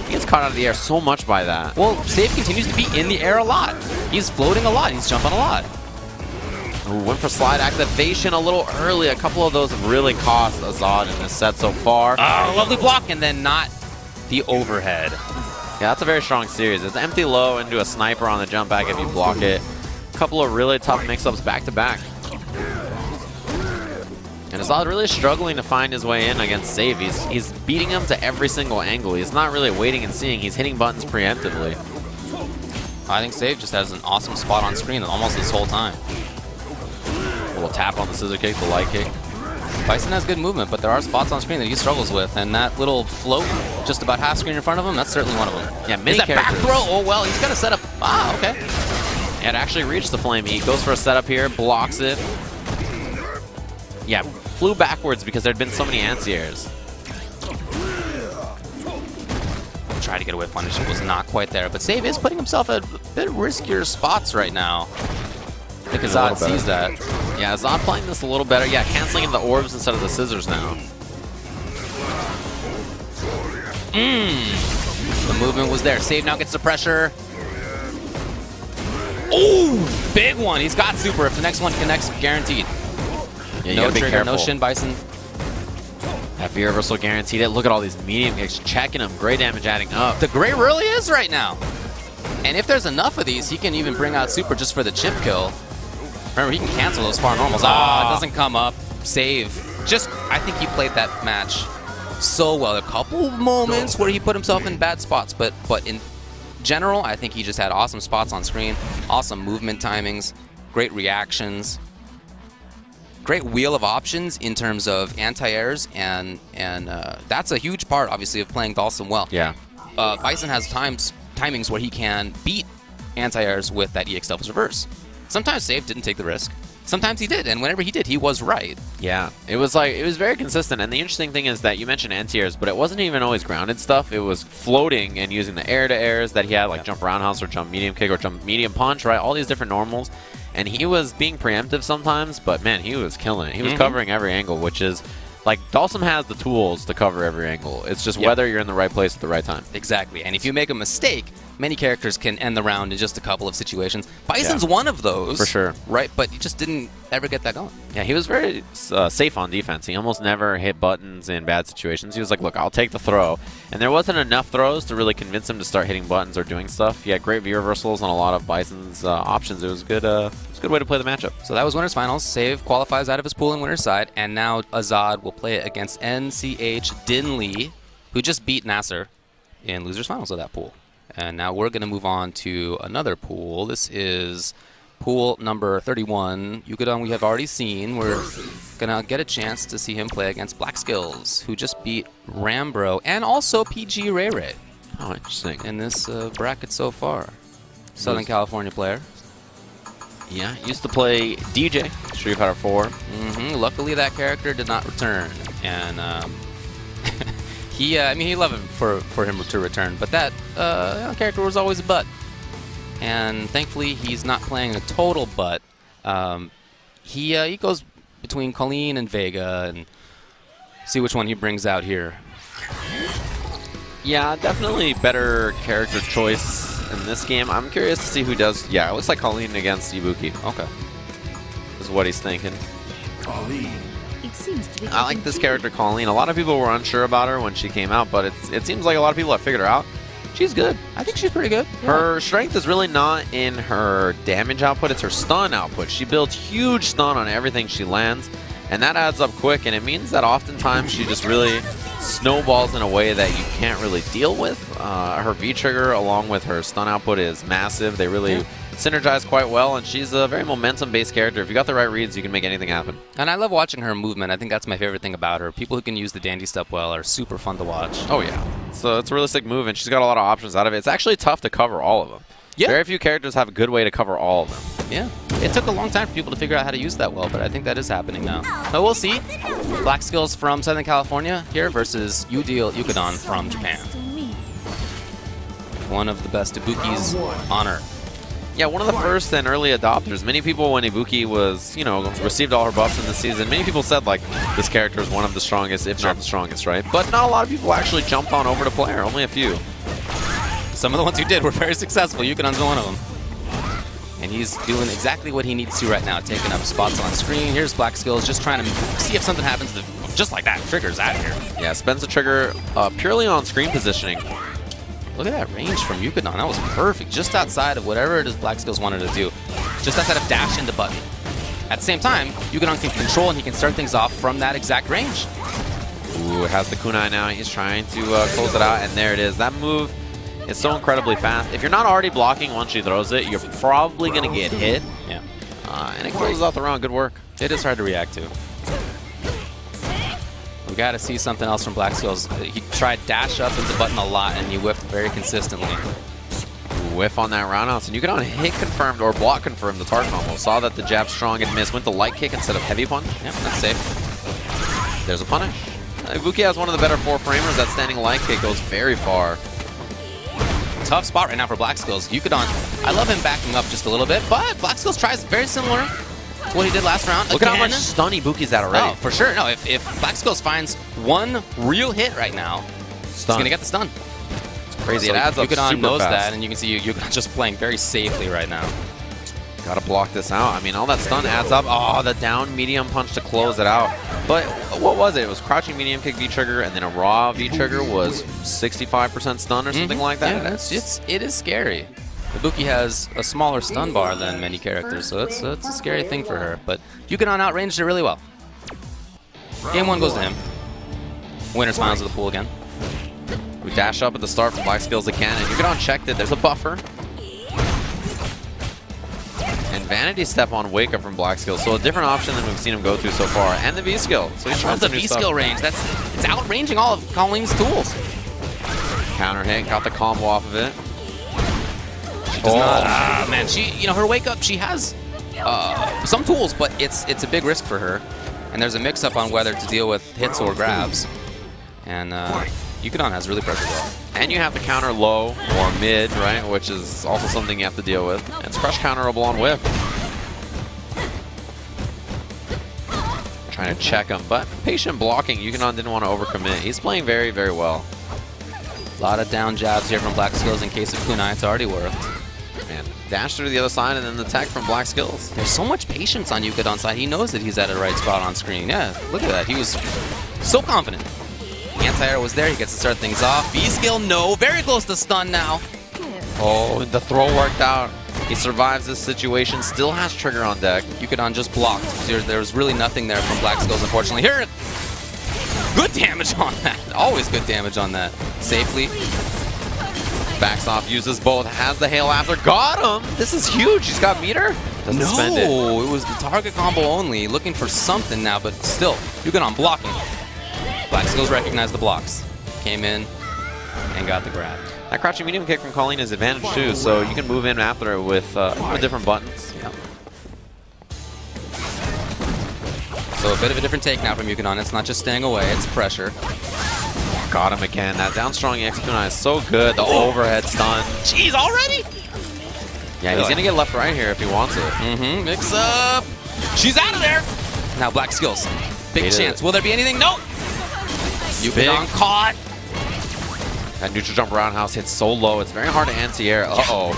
He gets caught out of the air so much by that. Well, Save continues to be in the air a lot. He's floating a lot. He's jumping a lot. Ooh, went for slide activation a little early. A couple of those have really cost Azad in this set so far. Oh, lovely block, and then not the overhead. Yeah, that's a very strong series. It's empty low into a sniper on the jump back if you block it. A couple of really tough mix-ups back-to-back. And Azad really struggling to find his way in against Save. He's beating him to every single angle. He's not really waiting and seeing. He's hitting buttons preemptively. I think Save just has an awesome spot on screen almost this whole time. A little tap on the scissor kick, the light kick. Bison has good movement, but there are spots on screen that he struggles with, and that little float just about half screen in front of him, that's certainly one of them. Yeah, many Is that back characters. throw? Oh, well, he's got to set up. Ah, okay. It actually reached the flame. He goes for a setup here, blocks it. Yeah, flew backwards because there'd been so many anti-airs. Tried to get away punish, it was not quite there, but Save is putting himself at a bit riskier spots right now. I think Azad sees that. Yeah, Azad playing this a little better. Yeah, canceling in the orbs instead of the scissors now. The movement was there. Save now gets the pressure. Oh, big one. He's got super. If the next one connects, guaranteed. Yeah, no trigger, careful. no Shin Bison. That V reversal guaranteed it. Look at all these medium kicks, checking him. Great damage adding up. The Gray really is right now. And if there's enough of these, he can even bring out super just for the chip kill. Remember, he can cancel those far normals. Ah, it doesn't come up. Save. I think he played that match so well. A couple moments where he put himself in bad spots, but in general, I think he just had awesome spots on screen, awesome movement timings, great reactions, great wheel of options in terms of anti-airs, and that's a huge part, obviously, of playing Dhalsim well. Yeah. Bison has timings where he can beat anti-airs with that EX Devil's Reverse. Sometimes Save didn't take the risk. Sometimes he did, and whenever he did, he was right. Yeah, it was very consistent. And the interesting thing is that you mentioned anti-airs, but it wasn't even always grounded stuff. It was floating and using the air-to-airs that he had, like jump roundhouse or jump medium kick or jump medium punch, right? All these different normals. And he was being preemptive sometimes, but man, he was killing it. He was covering every angle, which is, like, Dhalsim has the tools to cover every angle. It's just whether you're in the right place at the right time. Exactly. And if you make a mistake, many characters can end the round in just a couple of situations. Bison's one of those. For sure. Right? But he just didn't ever get that going. Yeah, he was very safe on defense. He almost never hit buttons in bad situations. He was like, look, I'll take the throw. And there wasn't enough throws to really convince him to start hitting buttons or doing stuff. He had great V reversals on a lot of Bison's options. It was good. A good way to play the matchup. So that was winners finals. Save qualifies out of his pool in winner's side, and now Azad will play it against NCH Dinley, who just beat Nasser in losers finals of that pool. And now we're going to move on to another pool. This is pool number 31. Youkun we have already seen. We're going to get a chance to see him play against Black Skills, who just beat Rambro and also PG Ray Ray. Oh, interesting. In this bracket so far. Southern California player. Yeah, used to play DJ, Street Fighter 4. Luckily, that character did not return, and I mean, he'd love him for him to return, but that character was always a butt. And thankfully, he's not playing a total butt. He goes between Colleen and Vega, and see which one he brings out here. Yeah, definitely better character choice in this game. I'm curious to see who does. Yeah, it looks like Colleen against Ibuki. Okay. Is what he's thinking. Colleen. I like this character, Colleen. A lot of people were unsure about her when she came out, but it seems like a lot of people have figured her out. She's good. I think she's pretty good. Her strength is really not in her damage output, it's her stun output. She builds huge stun on everything she lands, and that adds up quick, and it means that oftentimes she just really snowballs in a way that you can't really deal with. Her V-trigger along with her stun output is massive. They really synergize quite well, and she's a very momentum-based character. If you got the right reads, you can make anything happen. And I love watching her movement. I think that's my favorite thing about her. People who can use the dandy step well are super fun to watch. Oh, yeah. So it's a really sick move, and she's got a lot of options out of it. It's actually tough to cover all of them. Yeah. Very few characters have a good way to cover all of them. Yeah. It took a long time for people to figure out how to use that well, but I think that is happening now. But we'll see. Black Skills from Southern California here versus Youkun from Japan. One of the best Ibuki's on Earth. Yeah, one of the first and early adopters. Many people, when Ibuki was, received all her buffs in the season, many people said, like, this character is one of the strongest, if not the strongest, right? But not a lot of people actually jumped on over to play her, only a few. Some of the ones who did were very successful. Yukun's one of them. And he's doing exactly what he needs to right now, taking up spots on screen. Here's Black Skills, just trying to see if something happens to, just like that, triggers out here. Yeah, spends the trigger purely on screen positioning. Look at that range from Youkun. That was perfect. Just outside of whatever it is Black Skills wanted to do. Just outside of dash into button. At the same time, Youkun can control and he can start things off from that exact range. Ooh, has the kunai now. He's trying to close it out, and there it is. That move is so incredibly fast. If you're not already blocking once she throws it, you're probably going to get hit. Yeah. And it closes out the round. Good work. It is hard to react to. We got to see something else from Black Skills. He tried dash up into button a lot, and he whiffed very consistently. Whiff on that roundhouse, and you get on hit confirmed or block confirmed the target combo. Saw that the jab strong and missed. Went the light kick instead of heavy punch. Yep, that's safe. There's a punish. Ibuki has one of the better 4-framers. That standing light kick goes very far. Tough spot right now for Black Skills. Youkun, I love him backing up just a little bit, but Black Skills tries very similar to what he did last round. Look at how much stun Ibuki's at already. Oh, for sure. No, if Black Skills finds one real hit right now, he's going to get the stun. It's crazy. So it adds up super Youkun knows fast. that, and you can see Youkun just playing very safely right now. Gotta block this out. I mean, all that stun adds up. Oh, the down medium punch to close it out. But what was it? It was crouching medium kick V-trigger, and then a raw V-trigger was 65% stun or something like that. Yeah, it is scary. Ibuki has a smaller stun bar than many characters, so it's a scary thing for her. But Youkun outranged it really well. Game 1 goes to him. Winners finals of the pool again. We dash up at the start from Black Skills again, and Youkun checked it. There's a buffer. And Vanity Step on Wake Up from Black Skills, so a different option than we've seen him go through so far. And the V-Skill. So he's trying the V-Skill range. It's outranging all of Colleen's tools. Counter hit, got the combo off of it. She does not. Man, her Wake Up, she has some tools, but it's a big risk for her. And there's a mix-up on whether to deal with hits or grabs. And Youkun has really pressured well. And you have to counter low or mid, right? Which is also something you have to deal with. It's crush counterable on whip. Trying to check him, but patient blocking. Youkun didn't want to overcommit. He's playing very, very well. A lot of down jabs here from Black Skills. In case of kunai, it's already worked. Man, dash through the other side and then the tech from Black Skills. There's so much patience on Youkun side. He knows that he's at the right spot on screen. Yeah, look at that. He was so confident. Anti-air was there. He gets to start things off. V-Skill, no. Very close to stun now. Oh, the throw worked out. He survives this situation. Still has trigger on deck. Youkun just blocked. There's really nothing there from Black Skills, unfortunately. Here, good damage on that. Always good damage on that. Safely. Backs off, uses both, has the hail after. Got him! This is huge. He's got meter. Doesn't spend it. No, it was the target combo only. Looking for something now, but still, Youkun blocking. Black Skills recognized the blocks. Came in and got the grab. That crouching medium kick from Colleen is advantage too, so you can move in after it with different buttons. Yeah. So a bit of a different take now from Youkun. It's not just staying away, it's pressure. Got him again. That down strong EX kunai is so good. The overhead stun. Jeez, already? Yeah, he's going to get left right here if he wants it. Mix up. She's out of there. Now Black Skills. Big chance. Will there be anything? Nope. Youkun caught. That neutral jump roundhouse hits so low. It's very hard to anti-air. Oh,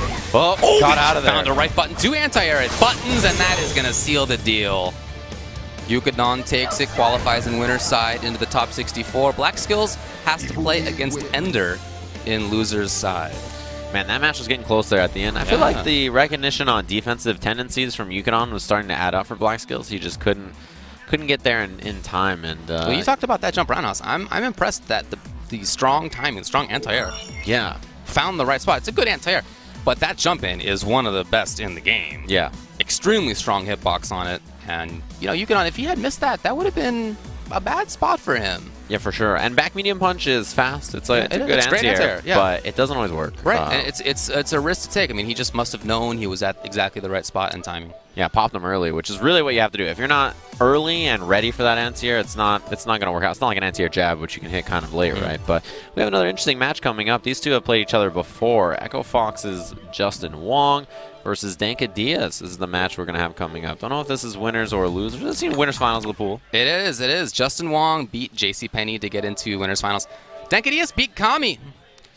got out of there. Found the right button to anti-air it. Buttons, and that is going to seal the deal. Youkun takes it, qualifies in winner's side into the top 64. Black Skills has to play against Ender in loser's side. Man, that match was getting close there at the end. I feel like the recognition on defensive tendencies from Youkun was starting to add up for Black Skills. He just couldn't get there in time. And well, you talked about that jump roundhouse. I'm impressed that the strong timing, strong anti-air, found the right spot. It's a good anti-air, but that jump in is one of the best in the game. Yeah, extremely strong hitbox on it, and Youkun, if he had missed that, that would have been a bad spot for him. Yeah, for sure. And back medium punch is fast. It's a good anti-air, but it doesn't always work. Right, and it's a risk to take. I mean, he just must have known he was at exactly the right spot and timing. Yeah, pop them early, which is really what you have to do. If you're not early and ready for that anti-air, it's not going to work out. It's not like an anti-air jab, which you can hit kind of late, right? But we have another interesting match coming up. These two have played each other before. Echo Fox's Justin Wong versus Dangadiaz. This is the match we're going to have coming up. Don't know if this is winners or losers. Let's see winners finals of the pool. It is. Justin Wong beat JCPenney to get into winners finals. Dangadiaz beat Kami.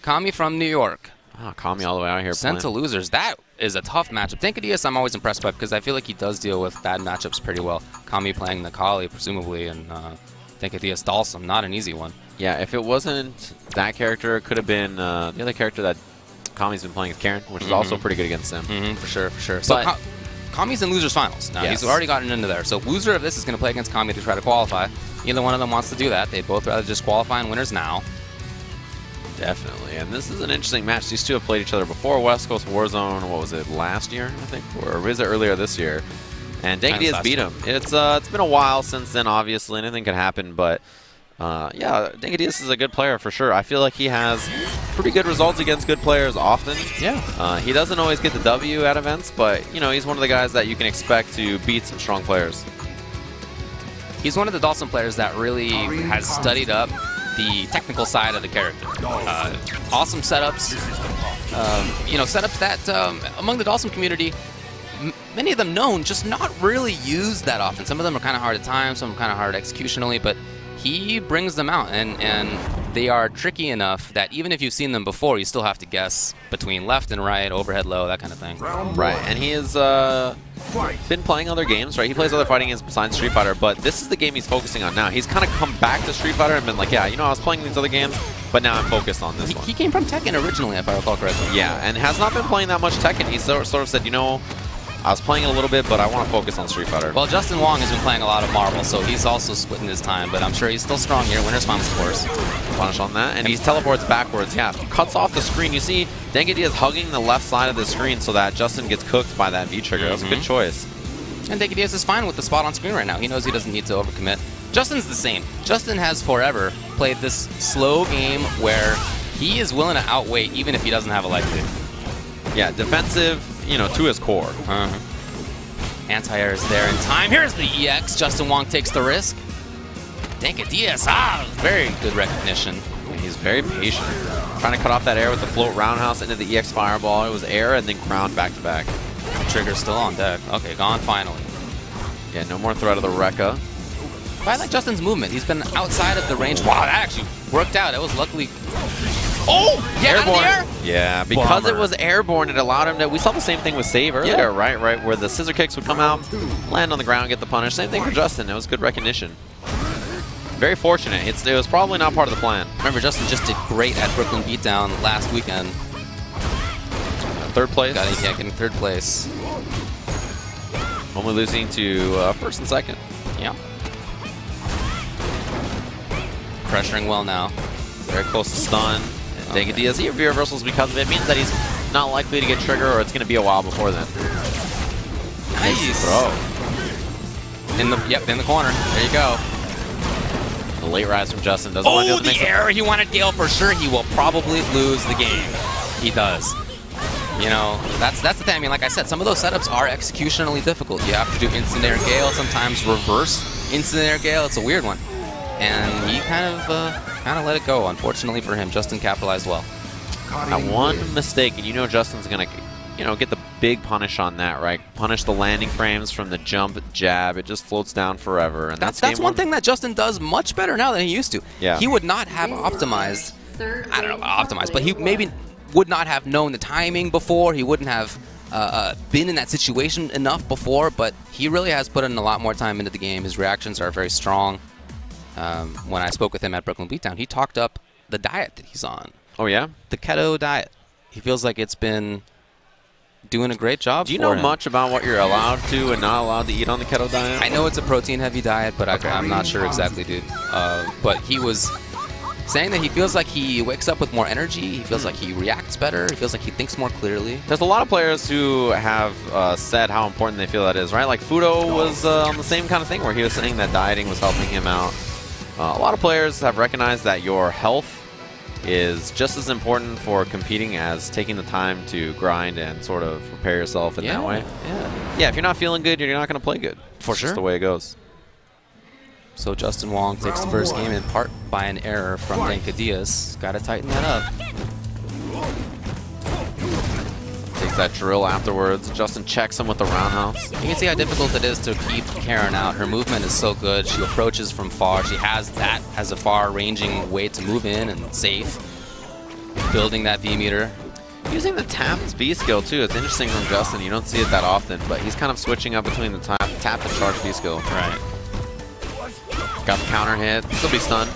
Kami from New York. Oh, Kami all the way out here. Sent to losers. That is a tough matchup. Dangadiaz I'm always impressed by because I feel like he does deal with bad matchups pretty well. Kami playing the Kali, presumably, and Dangadiaz Dhalsim, not an easy one. Yeah, if it wasn't that character, it could have been the other character that Kami's been playing is Karen, which is also pretty good against him. For sure. So Kami's in losers finals. Now, he's already gotten into there. So loser of this is going to play against Kami to try to qualify. Either one of them wants to do that. They'd both rather just qualify in winners now. Definitely, and this is an interesting match. These two have played each other before. West Coast Warzone, what was it, last year, I think? Or was it earlier this year? And Dangadiaz beat him. It's been a while since then, obviously. Anything could happen, but Yeah, Dangadiaz is a good player for sure. I feel like he has pretty good results against good players often. Yeah. He doesn't always get the W at events, but you know, he's one of the guys that you can expect to beat some strong players. He's one of the Dhalsim players that really has studied up the technical side of the character. Awesome setups. You know, setups that among the Dhalsim community, many of them known, just not really used that often. Some of them are kind of hard at times, some are kind of hard executionally, but he brings them out, and they are tricky enough that even if you've seen them before, you still have to guess between left and right, overhead low, that kind of thing. Right, and he has been playing other games, right? He plays other fighting games besides Street Fighter, but this is the game he's focusing on now. He's kind of come back to Street Fighter and been like, yeah, you know, I was playing these other games, but now I'm focused on this one. He came from Tekken originally, if I recall correctly. Yeah, and has not been playing that much Tekken. He sort of said, you know, I was playing a little bit, but I want to focus on Street Fighter. Well, Justin Wong has been playing a lot of Marvel, so he's also splitting his time, but I'm sure he's still strong here. Winner's finals, of course. Punish on that, and he teleports backwards. Yeah, cuts off the screen. You see Dangadiaz hugging the left side of the screen so that Justin gets cooked by that V-trigger. That was a good choice. And Dangadiaz is fine with the spot on screen right now. He knows he doesn't need to overcommit. Justin's the same. Justin has forever played this slow game where he is willing to outweight even if he doesn't have a life lead. Yeah, defensive, you know, to his core. Anti-air is there in time. Here's the EX. Justin Wong takes the risk. Dangadiaz, very good recognition. And he's very patient. Trying to cut off that air with the float roundhouse into the EX fireball. It was air and then ground back to back. Trigger's still on deck. Okay, gone finally. Yeah, no more threat of the Rekka. But I like Justin's movement. He's been outside of the range. Wow, that actually worked out. It was luckily... Oh! Yeah, airborne. Out of the air? Yeah, because Bummer. it was airborne, it allowed him to... We saw the same thing with Save earlier, right? Where the scissor kicks would come out, land on the ground, get the punish. Same thing for Justin. It was good recognition. Very fortunate. It was probably not part of the plan. Remember, Justin just did great at Brooklyn Beatdown last weekend. Third place. Getting third place. Only losing to first and second. Yeah. Pressuring well now. Very close to stun. Dangadiaz, he reversals because of it. Means that he's not likely to get trigger, or it's going to be a while before then. Nice throw. In the corner. There you go. The late rise from Justin doesn't want to deal with the air. He wanted Gale for sure. He will probably lose the game. He does. You know, that's the thing. I mean, like I said, some of those setups are executionally difficult. You have to do instant air Gale, sometimes reverse instant air Gale. It's a weird one. And he kind of let it go. Unfortunately for him, Justin capitalized well. Now one mistake, and you know Justin's gonna, you know, get the big punish on that, right? Punish the landing frames from the jump jab. It just floats down forever, and that's one thing that Justin does much better now than he used to. Yeah. He would not have optimized. I don't know about optimized, but he maybe would not have known the timing before. He wouldn't have been in that situation enough before. But he really has put in a lot more time into the game. His reactions are very strong. When I spoke with him at Brooklyn Beatdown, he talked up the diet that he's on. Oh, yeah? The keto diet. He feels like it's been doing a great job for him. Do you know much about what you're allowed to and not allowed to eat on the keto diet? I know it's a protein-heavy diet, but I'm not sure exactly, dude. But he was saying that he feels like he wakes up with more energy. He feels like he reacts better. He feels like he thinks more clearly. There's a lot of players who have said how important they feel that is, right? Like Fudo was on the same kind of thing where he was saying that dieting was helping him out. A lot of players have recognized that your health is just as important for competing as taking the time to grind and sort of prepare yourself in that way. Yeah, if you're not feeling good, you're not going to play good. For sure. That's the way it goes. So Justin Wong takes the first game in part by an error from Dangadiaz. Got to tighten that up. Takes that drill afterwards. Justin checks him with the roundhouse. You can see how difficult it is to keep Karen out. Her movement is so good. She approaches from far. She has a far-ranging way to move in and safe. Building that V-meter. Using the tapped V skill, too. It's interesting from Justin. You don't see it that often, but he's kind of switching up between the tap and charge V skill. Right. Got the counter hit. Still be stunned.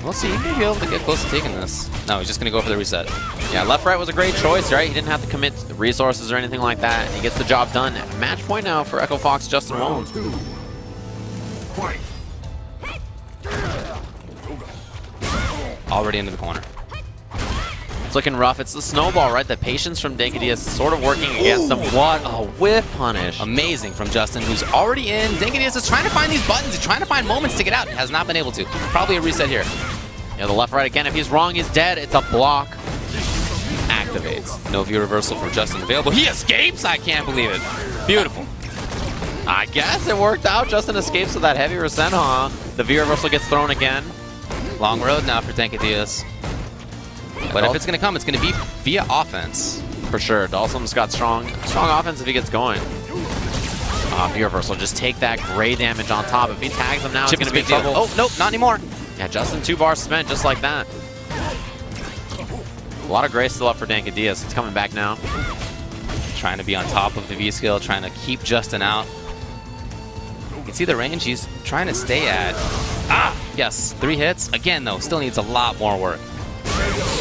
We'll see. He may be able to get close to taking this. No, he's just going to go for the reset. Yeah, left-right was a great choice, right? He didn't have to commit resources or anything like that. He gets the job done. Match point now for Echo Fox, Justin Wong. Already into the corner. It's looking rough. It's the snowball, right? The patience from Dangadiaz is sort of working against him. What a whiff punish. Amazing from Justin, who's already in. Dangadiaz is trying to find these buttons. He's trying to find moments to get out. Has not been able to. Probably a reset here. Yeah, the left right again. If he's wrong, he's dead. It's a block. Activates. No view reversal for Justin available. He escapes? I can't believe it. Beautiful. I guess it worked out. Justin escapes with that heavy Rasenha. The V reversal gets thrown again. Long road now for Dangadiaz. But if it's going to come, it's going to be via offense. For sure. Dhalsim's got strong offense if he gets going. V reversal. Just take that gray damage on top. If he tags him now, it's going to be trouble. Oh, nope, not anymore. Yeah, Justin 2 bars spent just like that. A lot of gray still up for Dangadiaz. It's coming back now. Trying to be on top of the V skill, trying to keep Justin out. You can see the range he's trying to stay at. Yes, 3 hits. Again, though, still needs a lot more work.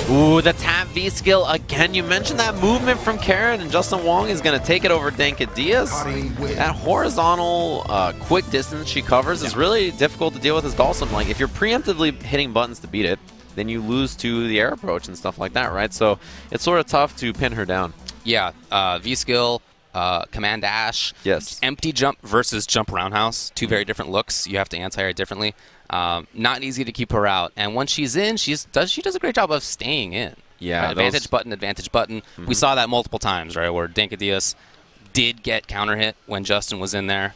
Ooh, the tap V skill again. You mentioned that movement from Karen, and Justin Wong is going to take it over Dangadiaz. That horizontal quick distance she covers is really difficult to deal with as Dhalsim. Like, if you're preemptively hitting buttons to beat it, then you lose to the air approach and stuff like that, right? So it's sort of tough to pin her down. Yeah, V skill, command dash, yes, empty jump versus jump roundhouse. 2 very different looks. You have to anti-air differently. Not easy to keep her out. And when she's in, she does a great job of staying in. Yeah, right? Advantage button, advantage button. We saw that multiple times, right? Where Dangadiaz did get counter hit when Justin was in there.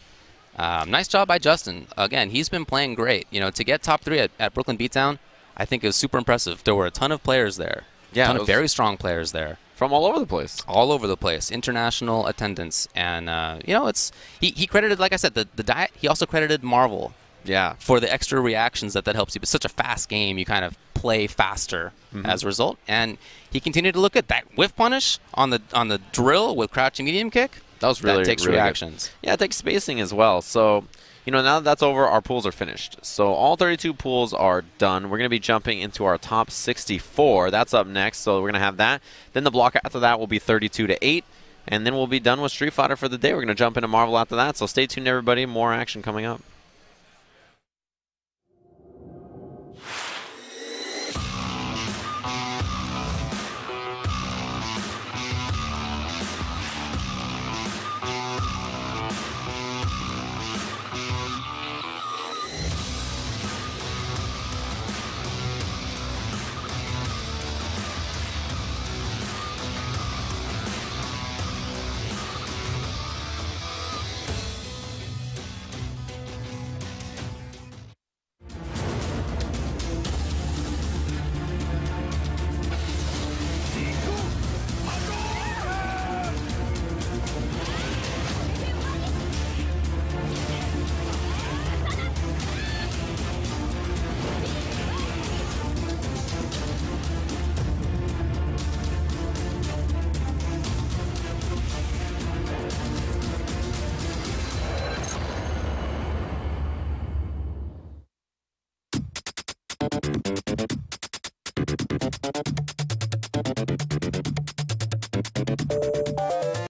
Nice job by Justin. Again, he's been playing great. You know, to get top 3 at Brooklyn Beatdown, I think it was super impressive. There were a ton of players there. Yeah, a ton of very strong players there. From all over the place. All over the place. International attendance. And, you know, he credited, like I said, the diet. He also credited Marvel. Yeah. For the extra reactions that helps you. It's such a fast game, you kind of play faster as a result. And he continued to look at that whiff punish on the drill with crouching medium kick. That was really, that takes really reactions. Good. Yeah, it takes spacing as well. So, you know, now that that's over, our pools are finished. So all 32 pools are done. We're going to be jumping into our top 64. That's up next, so we're going to have that. Then the block after that will be 32-8. And then we'll be done with Street Fighter for the day. We're going to jump into Marvel after that. So stay tuned, everybody. More action coming up.